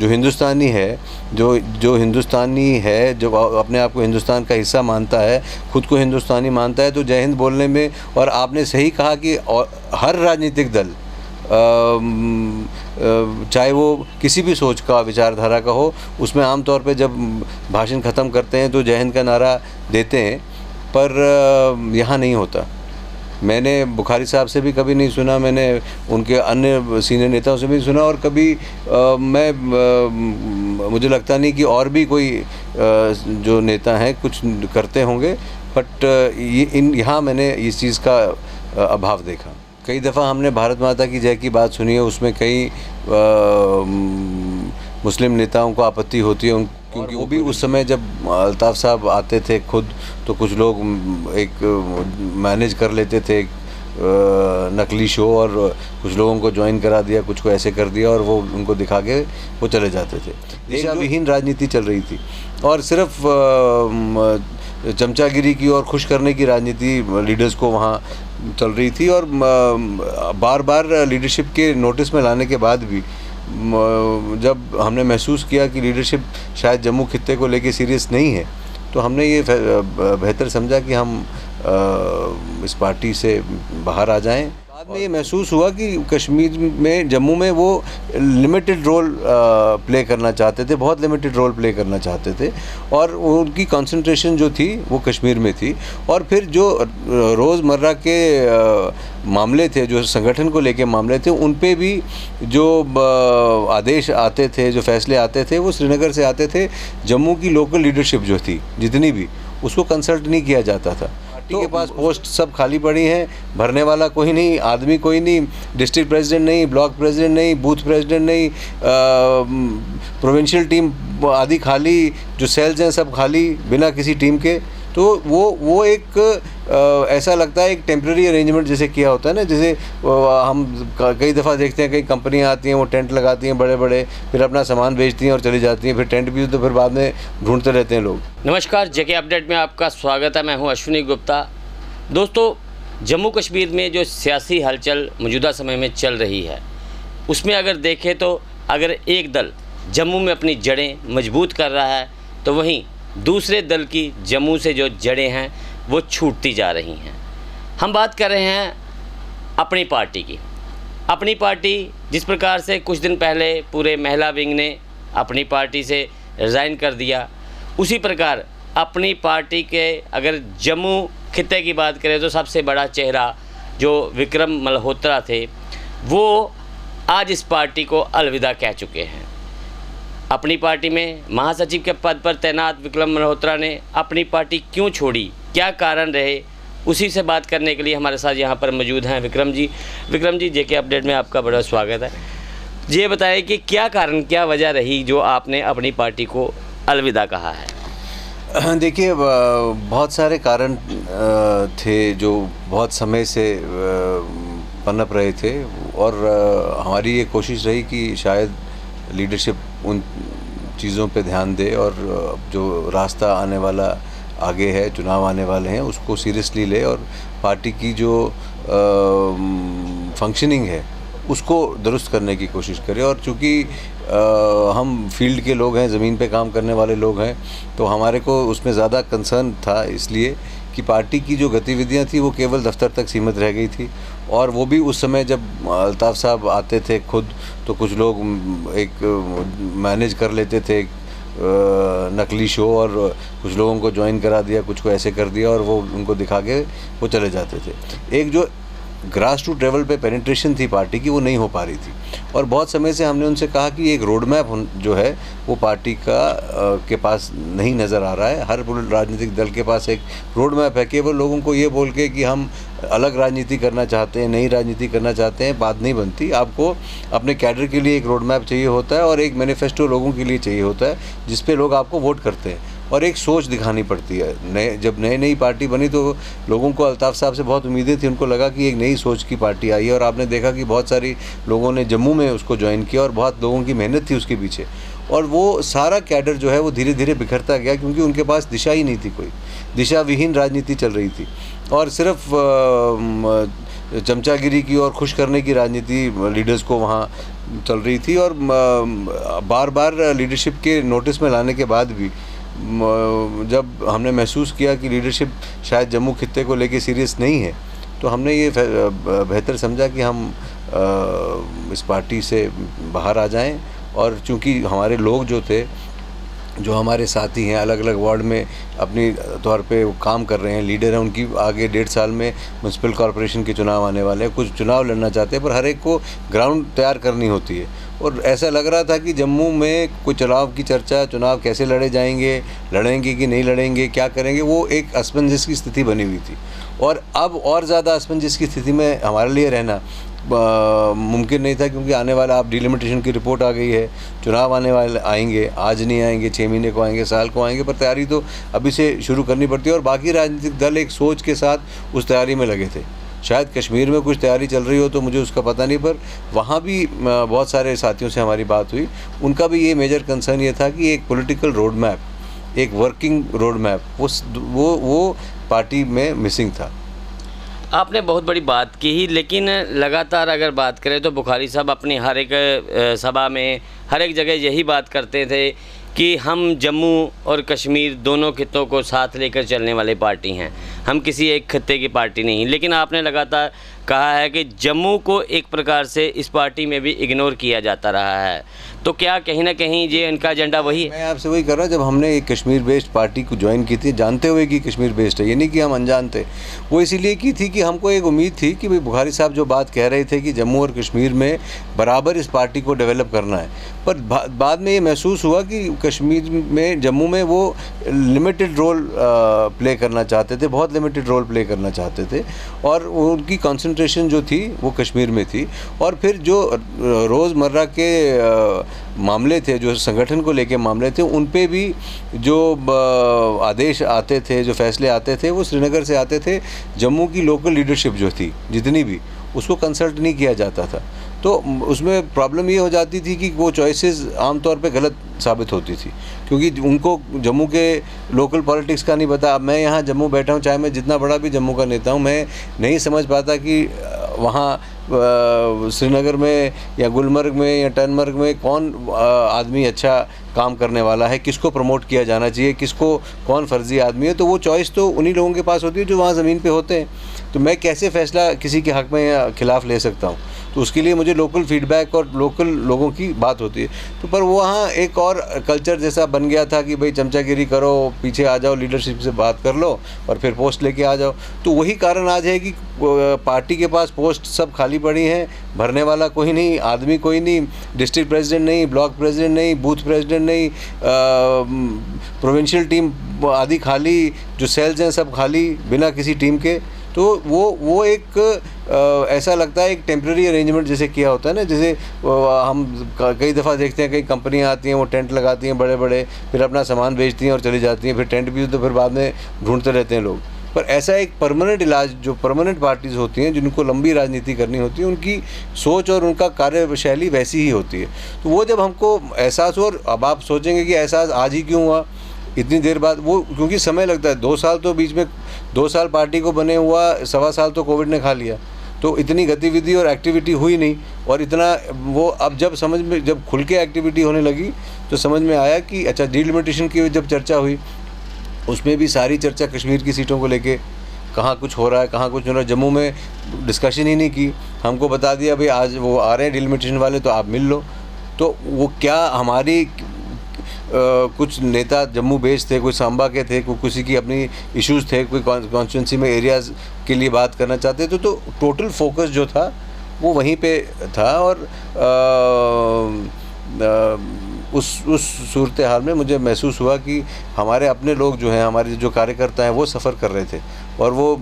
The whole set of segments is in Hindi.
जो हिंदुस्तानी है, जो हिंदुस्तानी है, जो अपने आप को हिंदुस्तान का हिस्सा मानता है, खुद को हिंदुस्तानी मानता है, तो जय हिंद बोलने में, और आपने सही कहा कि हर राजनीतिक दल चाहे वो किसी भी सोच का, विचारधारा का हो, उसमें आम तौर पे जब भाषण ख़त्म करते हैं तो जय हिंद का नारा देते हैं, पर यहाँ नहीं होता। मैंने बुखारी साहब से भी कभी नहीं सुना, मैंने उनके अन्य सीनियर नेताओं से भी नहीं सुना, और कभी मुझे लगता नहीं कि और भी कोई जो नेता हैं कुछ करते होंगे, बट यहाँ मैंने इस चीज़ का अभाव देखा। कई दफ़ा हमने भारत माता की जय की बात सुनी है, उसमें कई मुस्लिम नेताओं को आपत्ति होती है, क्योंकि वो भी उस समय जब अल्ताफ़ साहब आते थे खुद, तो कुछ लोग एक मैनेज कर लेते थे एक नकली शो, और कुछ लोगों को ज्वाइन करा दिया, कुछ को ऐसे कर दिया, और वो उनको दिखा के वो चले जाते थे। दिशा विहीन राजनीति चल रही थी, और सिर्फ चमचागिरी की और खुश करने की राजनीति लीडर्स को वहाँ चल रही थी, और बार बार लीडरशिप के नोटिस में लाने के बाद भी जब हमने महसूस किया कि लीडरशिप शायद जम्मू खित्ते को लेके सीरियस नहीं है, तो हमने ये बेहतर समझा कि हम इस पार्टी से बाहर आ जाएं। बाद में ये महसूस हुआ कि कश्मीर में, जम्मू में वो लिमिटेड रोल प्ले करना चाहते थे, बहुत लिमिटेड रोल प्ले करना चाहते थे, और उनकी कंसंट्रेशन जो थी वो कश्मीर में थी। और फिर जो रोज़मर्रा के मामले थे, जो संगठन को लेके मामले थे, उन पे भी जो आदेश आते थे, जो फैसले आते थे, वो श्रीनगर से आते थे। जम्मू की लोकल लीडरशिप जो थी, जितनी भी, उसको कंसल्ट नहीं किया जाता था। पार्टी के पास पोस्ट सब खाली पड़ी हैं, भरने वाला कोई नहीं, आदमी कोई नहीं, डिस्ट्रिक्ट प्रेसिडेंट नहीं, ब्लॉक प्रेसिडेंट नहीं, बूथ प्रेसिडेंट नहीं, प्रोविंशियल टीम आदि खाली, जो सेल्स हैं सब खाली, बिना किसी टीम के। तो वो एक ऐसा लगता है एक टेम्प्रेरी अरेंजमेंट जैसे किया होता है ना, जैसे हम कई दफ़ा देखते हैं, कई कंपनियां आती हैं, वो टेंट लगाती हैं बड़े बड़े, फिर अपना सामान बेचती हैं और चली जाती हैं, फिर टेंट भी तो फिर बाद में ढूंढते रहते हैं लोग। नमस्कार, जेके अपडेट में आपका स्वागत है। मैं हूं अश्विनी गुप्ता। दोस्तों, जम्मू कश्मीर में जो सियासी हलचल मौजूदा समय में चल रही है, उसमें अगर देखें तो अगर एक दल जम्मू में अपनी जड़ें मजबूत कर रहा है, तो वहीं दूसरे दल की जम्मू से जो जड़ें हैं वो छूटती जा रही हैं। हम बात कर रहे हैं अपनी पार्टी की। अपनी पार्टी जिस प्रकार से कुछ दिन पहले पूरे महिला विंग ने अपनी पार्टी से रिज़ाइन कर दिया, उसी प्रकार अपनी पार्टी के अगर जम्मू खित्ते की बात करें तो सबसे बड़ा चेहरा जो विक्रम मल्होत्रा थे, वो आज इस पार्टी को अलविदा कह चुके हैं। अपनी पार्टी में महासचिव के पद पर तैनात विक्रम मल्होत्रा ने अपनी पार्टी क्यों छोड़ी, क्या कारण रहे, उसी से बात करने के लिए हमारे साथ यहाँ पर मौजूद हैं विक्रम जी। विक्रम जी, जेके अपडेट में आपका बड़ा स्वागत है। ये बताएं कि क्या कारण, क्या वजह रही जो आपने अपनी पार्टी को अलविदा कहा है? देखिए, बहुत सारे कारण थे जो बहुत समय से पनप रहे थे, और हमारी ये कोशिश रही कि शायद लीडरशिप उन चीज़ों पे ध्यान दे, और जो रास्ता आने वाला आगे है, चुनाव आने वाले हैं, उसको सीरियसली ले, और पार्टी की जो फंक्शनिंग है उसको दुरुस्त करने की कोशिश करें। और चूँकि हम फील्ड के लोग हैं, ज़मीन पे काम करने वाले लोग हैं, तो हमारे को उसमें ज़्यादा कंसर्न था, इसलिए कि पार्टी की जो गतिविधियां थी वो केवल दफ्तर तक सीमित रह गई थी, और वो भी उस समय जब अल्ताफ़ साहब आते थे खुद, तो कुछ लोग एक मैनेज कर लेते थे एक नकली शो, और कुछ लोगों को ज्वाइन करा दिया, कुछ को ऐसे कर दिया, और वो उनको दिखा के वो चले जाते थे। एक जो ग्रास रूट लेवल पे पेनिट्रेशन थी पार्टी की, वो नहीं हो पा रही थी, और बहुत समय से हमने उनसे कहा कि एक रोड मैप जो है वो पार्टी का के पास नहीं नज़र आ रहा है। हर राजनीतिक दल के पास एक रोड मैप है, केवल लोगों को ये बोल के कि हम अलग राजनीति करना चाहते हैं, नई राजनीति करना चाहते हैं, बात नहीं बनती। आपको अपने कैडर के लिए एक रोड मैप चाहिए होता है, और एक मैनिफेस्टो लोगों के लिए चाहिए होता है, जिस पे लोग आपको वोट करते हैं, और एक सोच दिखानी पड़ती है। जब नई पार्टी बनी तो लोगों को अल्ताफ़ साहब से बहुत उम्मीदें थी, उनको लगा कि एक नई सोच की पार्टी आई है, और आपने देखा कि बहुत सारी लोगों ने जम्मू में उसको ज्वाइन किया, और बहुत लोगों की मेहनत थी उसके पीछे, और वो सारा कैडर जो है वो धीरे धीरे बिखरता गया, क्योंकि उनके पास दिशा ही नहीं थी, कोई दिशा विहीन राजनीति चल रही थी, और सिर्फ चमचागिरी की और खुश करने की राजनीति लीडर्स को वहाँ चल रही थी और बार बार लीडरशिप के नोटिस में लाने के बाद भी जब हमने महसूस किया कि लीडरशिप शायद जम्मू खित्ते को लेके सीरियस नहीं है, तो हमने ये बेहतर समझा कि हम इस पार्टी से बाहर आ जाएं। और चूंकि हमारे लोग जो थे, जो हमारे साथी हैं, अलग अलग वार्ड में अपनी तौर पे वो काम कर रहे हैं, लीडर हैं, उनकी आगे 1.5 साल में म्यूनसिपल कॉरपोरेशन के चुनाव आने वाले हैं, कुछ चुनाव लड़ना चाहते हैं, पर हर एक को ग्राउंड तैयार करनी होती है। और ऐसा लग रहा था कि जम्मू में कोई चुनाव की चर्चा, चुनाव कैसे लड़े जाएंगे, लड़ेंगे कि नहीं लड़ेंगे, क्या करेंगे, वो एक असमंजस की स्थिति बनी हुई थी। और अब और ज़्यादा असमंजस की स्थिति में हमारे लिए रहना मुमकिन नहीं था, क्योंकि आने वाला आप डिलिमिटेशन की रिपोर्ट आ गई है, चुनाव आने वाले आएंगे, आज नहीं आएंगे, 6 महीने को आएंगे, साल को आएंगे, पर तैयारी तो अभी से शुरू करनी पड़ती है। और बाकी राजनीतिक दल एक सोच के साथ उस तैयारी में लगे थे। शायद कश्मीर में कुछ तैयारी चल रही हो तो मुझे उसका पता नहीं, पर वहाँ भी बहुत सारे साथियों से हमारी बात हुई, उनका भी ये मेजर कंसर्न ये था कि एक पॉलिटिकल रोड मैप, एक वर्किंग रोड मैप वो पार्टी में मिसिंग था। आपने बहुत बड़ी बात की ही, लेकिन लगातार अगर बात करें तो बुखारी साहब अपनी हर एक सभा में, हर एक जगह यही बात करते थे कि हम जम्मू और कश्मीर दोनों खित्तों को साथ लेकर चलने वाली पार्टी हैं, हम किसी एक खित्ते की पार्टी नहीं। लेकिन आपने लगातार कहा है कि जम्मू को एक प्रकार से इस पार्टी में भी इग्नोर किया जाता रहा है, तो क्या कहीं ना कहीं ये इनका एजेंडा वही है? मैं आपसे वही कर रहा हूँ, जब हमने एक कश्मीर बेस्ड पार्टी को ज्वाइन की थी, जानते हुए कि कश्मीर बेस्ड है, ये नहीं कि हम अनजान थे, वो इसीलिए की थी कि हमको एक उम्मीद थी कि भाई बुखारी साहब जो बात कह रहे थे कि जम्मू और कश्मीर में बराबर इस पार्टी को डेवलप करना है, पर बाद में ये महसूस हुआ कि कश्मीर में, जम्मू में वो लिमिटेड रोल प्ले करना चाहते थे, बहुत लिमिटेड रोल प्ले करना चाहते थे, और उनकी कंसंट्रेशन जो थी वो कश्मीर में थी। और फिर जो रोज़मर्रा के मामले थे, जो संगठन को लेके मामले थे, उन पे भी जो आदेश आते थे, जो फैसले आते थे, वो श्रीनगर से आते थे। जम्मू की लोकल लीडरशिप जो थी, जितनी भी, उसको कंसल्ट नहीं किया जाता था। तो उसमें प्रॉब्लम ये हो जाती थी कि वो चॉइसेस आमतौर पे गलत साबित होती थी, क्योंकि उनको जम्मू के लोकल पॉलिटिक्स का नहीं पता। अब मैं यहाँ जम्मू बैठा हूँ, चाहे मैं जितना बड़ा भी जम्मू का नेता हूँ, मैं नहीं समझ पाता कि वहाँ श्रीनगर में या गुलमर्ग में या टनमर्ग में कौन आदमी अच्छा काम करने वाला है, किसको प्रमोट किया जाना चाहिए, किसको कौन फर्जी आदमी है। तो वो चॉइस तो उन्हीं लोगों के पास होती है जो वहाँ ज़मीन पे होते हैं। तो मैं कैसे फ़ैसला किसी के हक़ में या खिलाफ़ ले सकता हूँ? तो उसके लिए मुझे लोकल फीडबैक और लोकल लोगों की बात होती है। तो पर वो वहाँ एक और कल्चर जैसा बन गया था कि भाई चमचागिरी करो, पीछे आ जाओ, लीडरशिप से बात कर लो और फिर पोस्ट लेके आ जाओ। तो वही कारण आज है कि पार्टी के पास पोस्ट सब खाली पड़ी हैं, भरने वाला कोई नहीं, आदमी कोई नहीं, डिस्ट्रिक्ट प्रेसिडेंट नहीं, ब्लॉक प्रेसिडेंट नहीं, बूथ प्रेसिडेंट नहीं, प्रोविंशियल टीम आदि खाली, जो सेल्स हैं सब खाली, बिना किसी टीम के। तो वो एक ऐसा लगता है एक टेम्प्रेरी अरेंजमेंट जैसे किया होता है ना, जैसे हम कई दफ़ा देखते हैं, कई कंपनियां आती हैं, वो टेंट लगाती हैं बड़े बड़े, फिर अपना सामान बेचती हैं और चली जाती हैं, फिर टेंट भी तो फिर बाद में ढूंढते रहते हैं लोग। पर ऐसा एक परमानेंट इलाज, जो परमानेंट पार्टीज़ होती हैं, जिनको लंबी राजनीति करनी होती है, उनकी सोच और उनका कार्यशैली वैसी ही होती है। तो वो जब हमको एहसास हुआ, और अब आप सोचेंगे कि एहसास आज ही क्यों हुआ इतनी देर बाद, वो क्योंकि समय लगता है। 2 साल तो बीच में, 2 साल पार्टी को बने हुआ, 1.25 साल तो कोविड ने खा लिया, तो इतनी गतिविधि और एक्टिविटी हुई नहीं। और इतना वो अब जब समझ में, जब खुल के एक्टिविटी होने लगी तो समझ में आया कि अच्छा, डिलिमिटेशन की जब चर्चा हुई, उसमें भी सारी चर्चा कश्मीर की सीटों को लेके, कहाँ कुछ हो रहा है, कहाँ कुछ हो रहा है। जम्मू में डिस्कशन ही नहीं की, हमको बता दिया भाई आज वो आ रहे हैं डिलिमिटेशन वाले, तो आप मिल लो। तो वो क्या हमारी कुछ नेता जम्मू बेस्ड थे, कोई सांबा के थे, कोई किसी की अपनी इश्यूज़ थे, कोई कॉन्स्टिट्यूंसी में एरियाज़ के लिए बात करना चाहते थे। तो टोटल फोकस जो था वो वहीं पे था। और उस सूरत हाल में मुझे महसूस हुआ कि हमारे अपने लोग जो हैं, हमारे जो कार्यकर्ता हैं, वो सफ़र कर रहे थे और वो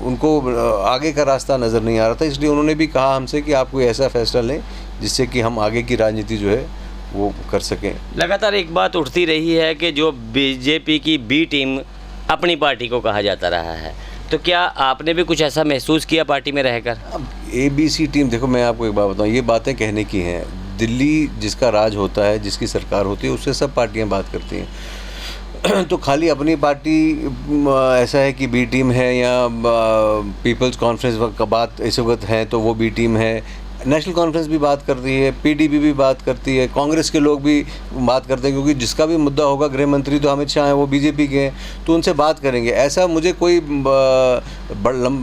उनको आगे का रास्ता नज़र नहीं आ रहा था। इसलिए उन्होंने भी कहा हमसे कि आप कोई ऐसा फ़ैसला लें जिससे कि हम आगे की राजनीति जो है वो कर सकें। लगातार एक बात उठती रही है कि जो बीजेपी की बी टीम अपनी पार्टी को कहा जाता रहा है, तो क्या आपने भी कुछ ऐसा महसूस किया पार्टी में रहकर? अब ABC टीम, देखो मैं आपको एक बात बताऊँ, ये बातें कहने की हैं। दिल्ली जिसका राज होता है, जिसकी सरकार होती है, उससे सब पार्टियाँ बात करती हैं। तो खाली अपनी पार्टी ऐसा है कि बी टीम है, या पीपल्स कॉन्फ्रेंस का बात इस वक्त है तो वो बी टीम है, नेशनल कॉन्फ्रेंस भी बात करती है, पीडीपी भी बात करती है, कांग्रेस के लोग भी बात करते हैं, क्योंकि जिसका भी मुद्दा होगा, गृह मंत्री तो अमित शाह हैं, वो बीजेपी के हैं, तो उनसे बात करेंगे। ऐसा मुझे कोई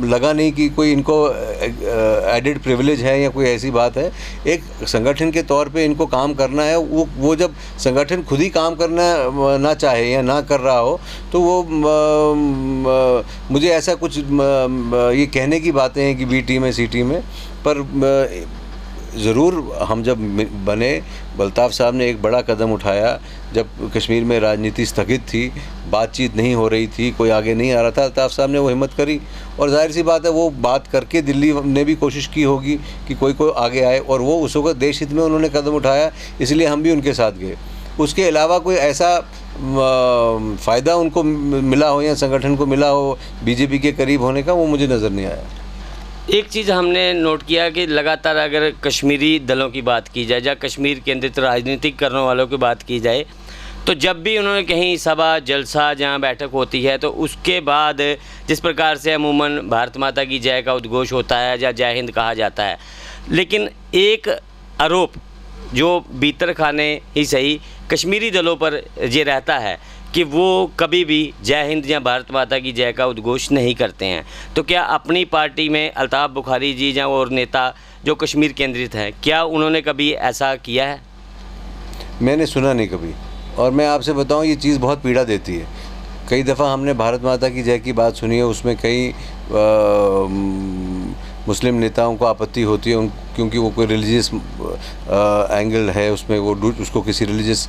लगा नहीं कि कोई इनको एडिड प्रिविलेज है या कोई ऐसी बात है। एक संगठन के तौर पे इनको काम करना है। वो जब संगठन खुद ही काम करना ना चाहे या ना कर रहा हो, तो वो मुझे ऐसा कुछ ये कहने की बातें हैं कि बी टीम है, सी टीम है, पर ज़रूर हम जब बने, बलताफ़ साहब ने एक बड़ा कदम उठाया। जब कश्मीर में राजनीति स्थगित थी, बातचीत नहीं हो रही थी, कोई आगे नहीं आ रहा था, अल्ताफ़ साहब ने वो हिम्मत करी, और जाहिर सी बात है वो बात करके दिल्ली ने भी कोशिश की होगी कि कोई आगे आए, और वो उस वक्त देश हित में उन्होंने कदम उठाया, इसलिए हम भी उनके साथ गए। उसके अलावा कोई ऐसा फ़ायदा उनको मिला हो या संगठन को मिला हो बीजेपी के करीब होने का, वो मुझे नज़र नहीं आया। एक चीज़ हमने नोट किया कि लगातार अगर कश्मीरी दलों की बात की जाए या कश्मीर केंद्रित राजनीतिक करने वालों की बात की जाए, तो जब भी उन्होंने कहीं सभा जलसा जहां बैठक होती है, तो उसके बाद जिस प्रकार से अमूमन भारत माता की जय का उद्घोष होता है या जय हिंद कहा जाता है, लेकिन एक आरोप जो भीतर खाने ही सही कश्मीरी दलों पर ये रहता है कि वो कभी भी जय हिंद या भारत माता की जय का उद्घोष नहीं करते हैं। तो क्या अपनी पार्टी में अल्ताफ़ बुखारी जी या और नेता जो कश्मीर केंद्रित हैं, क्या उन्होंने कभी ऐसा किया है? मैंने सुना नहीं कभी, और मैं आपसे बताऊं, ये चीज़ बहुत पीड़ा देती है। कई दफ़ा हमने भारत माता की जय की बात सुनी है, उसमें कई मुस्लिम नेताओं को आपत्ति होती है, क्योंकि वो कोई रिलीजियस एंगल है उसमें, वो उसको किसी रिलीजियस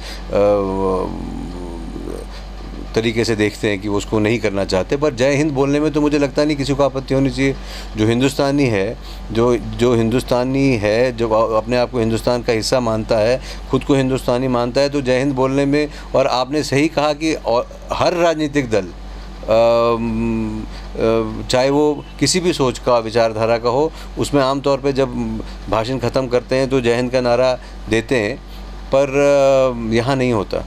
तरीके से देखते हैं कि वो उसको नहीं करना चाहते। पर जय हिंद बोलने में तो मुझे लगता नहीं किसी को आपत्ति होनी चाहिए। जो हिंदुस्तानी है, जो हिंदुस्तानी है, जो अपने आप को हिंदुस्तान का हिस्सा मानता है, खुद को हिंदुस्तानी मानता है, तो जय हिंद बोलने में, और आपने सही कहा कि हर राजनीतिक दल चाहे वो किसी भी सोच का, विचारधारा का हो, उसमें आमतौर पे जब भाषण ख़त्म करते हैं तो जय हिंद का नारा देते हैं, पर यहाँ नहीं होता।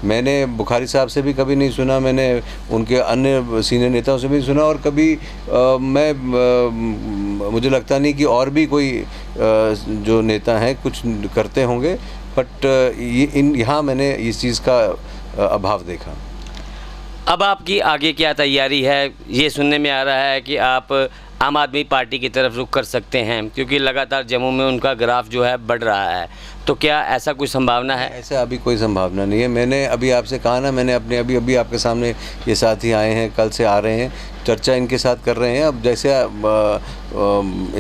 मैंने बुखारी साहब से भी कभी नहीं सुना, मैंने उनके अन्य सीनियर नेताओं से भी नहीं सुना, और कभी मुझे लगता नहीं कि और भी कोई जो नेता हैं कुछ करते होंगे, बट यहाँ मैंने इस चीज़ का अभाव देखा। अब आपकी आगे क्या तैयारी है? ये सुनने में आ रहा है कि आप आम आदमी पार्टी की तरफ रुख कर सकते हैं, क्योंकि लगातार जम्मू में उनका ग्राफ जो है बढ़ रहा है, तो क्या ऐसा कोई संभावना है? ऐसा अभी कोई संभावना नहीं है। मैंने अभी आपसे कहा ना, मैंने अपने अभी आपके सामने ये साथी आए हैं, कल से आ रहे हैं, चर्चा इनके साथ कर रहे हैं। अब जैसे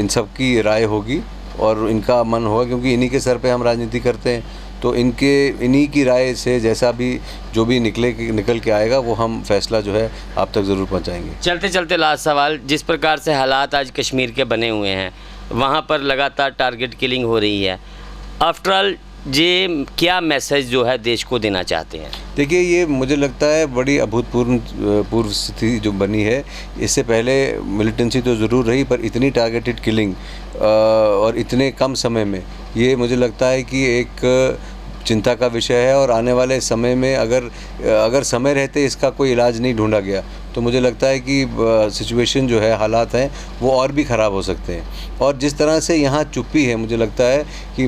इन सब की राय होगी और इनका मन होगा, क्योंकि इन्हीं के सर पे हम राजनीति करते हैं, तो इन्हीं की राय से जैसा भी जो भी निकल के आएगा, वो हम फैसला जो है आप तक ज़रूर पहुंचाएंगे। चलते चलते लास्ट सवाल, जिस प्रकार से हालात आज कश्मीर के बने हुए हैं, वहाँ पर लगातार टारगेट किलिंग हो रही है, आफ्टर ऑल ये क्या मैसेज जो है देश को देना चाहते हैं? देखिए, ये मुझे लगता है बड़ी अभूतपूर्व स्थिति जो बनी है। इससे पहले मिलिटेंसी तो ज़रूर रही, पर इतनी टारगेटेड किलिंग और इतने कम समय में, ये मुझे लगता है कि एक चिंता का विषय है। और आने वाले समय में अगर समय रहते इसका कोई इलाज नहीं ढूंढा गया, तो मुझे लगता है कि सिचुएशन जो है, हालात हैं, वो और भी ख़राब हो सकते हैं। और जिस तरह से यहाँ चुप्पी है, मुझे लगता है कि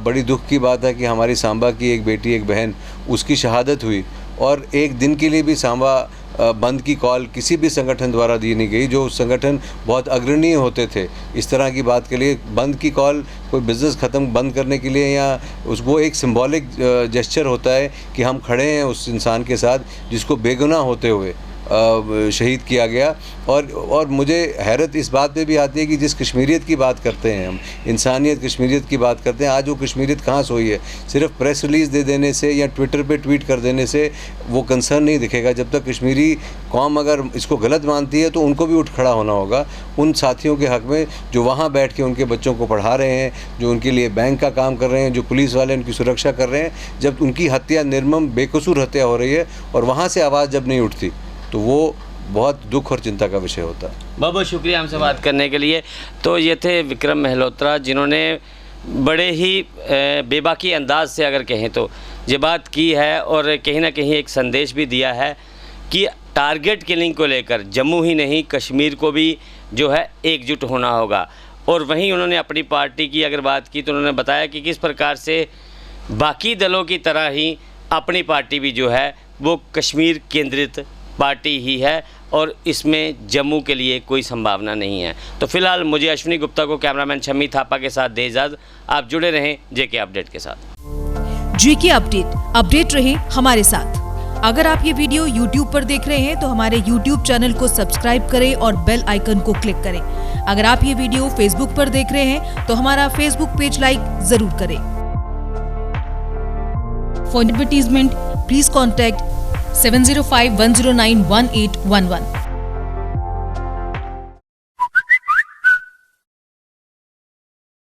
बड़ी दुख की बात है कि हमारी सांबा की एक बेटी, एक बहन, उसकी शहादत हुई, और एक दिन के लिए भी सांबा बंद की कॉल किसी भी संगठन द्वारा दी नहीं गई। जो संगठन बहुत अग्रणीय होते थे इस तरह की बात के लिए, बंद की कॉल कोई बिज़नेस ख़त्म बंद करने के लिए, या वो एक सिंबॉलिक जेस्चर होता है कि हम खड़े हैं उस इंसान के साथ जिसको बेगुनाह होते हुए शहीद किया गया। और मुझे हैरत इस बात पे भी आती है कि जिस कश्मीरियत की बात करते हैं हम, इंसानियत, कश्मीरियत की बात करते हैं, आज वो कश्मीरियत कहाँ से हुई है? सिर्फ प्रेस रिलीज़ दे देने से या ट्विटर पे ट्वीट कर देने से वो कंसर्न नहीं दिखेगा। जब तक कश्मीरी कौम अगर इसको गलत मानती है, तो उनको भी उठ खड़ा होना होगा उन साथियों के हक़ में जो वहाँ बैठ के उनके बच्चों को पढ़ा रहे हैं, जो उनके लिए बैंक का काम कर रहे हैं, जो पुलिस वाले उनकी सुरक्षा कर रहे हैं। जब उनकी हत्या, निर्मम बेकसूर हत्या हो रही है, और वहाँ से आवाज़ जब नहीं उठती, तो वो बहुत दुख और चिंता का विषय होता है। बहुत बहुत शुक्रिया हमसे बात करने के लिए। तो ये थे विक्रम मेहलोत्रा, जिन्होंने बड़े ही बेबाकी अंदाज से अगर कहें तो ये बात की है, और कहीं ना कहीं एक संदेश भी दिया है कि टारगेट किलिंग को लेकर जम्मू ही नहीं, कश्मीर को भी जो है एकजुट होना होगा। और वहीं उन्होंने अपनी पार्टी की अगर बात की तो उन्होंने बताया कि किस प्रकार से बाकी दलों की तरह ही अपनी पार्टी भी जो है वो कश्मीर केंद्रित पार्टी ही है और इसमें जम्मू के लिए कोई संभावना नहीं है। तो फिलहाल मुझे अश्विनी गुप्ता को कैमरामैन शम्मी थापा के साथ दे इजाज़त। आप जुड़े रहें जेके अपडेट के साथ। जेके अपडेट रहे हमारे साथ। अगर आप ये वीडियो YouTube पर देख रहे हैं तो हमारे YouTube चैनल को सब्सक्राइब करें और बेल आइकन को क्लिक करें। अगर आप ये वीडियो Facebook पर देख रहे हैं तो हमारा Facebook पेज लाइक जरूर करें। For advertisement please contact 705-109-1811।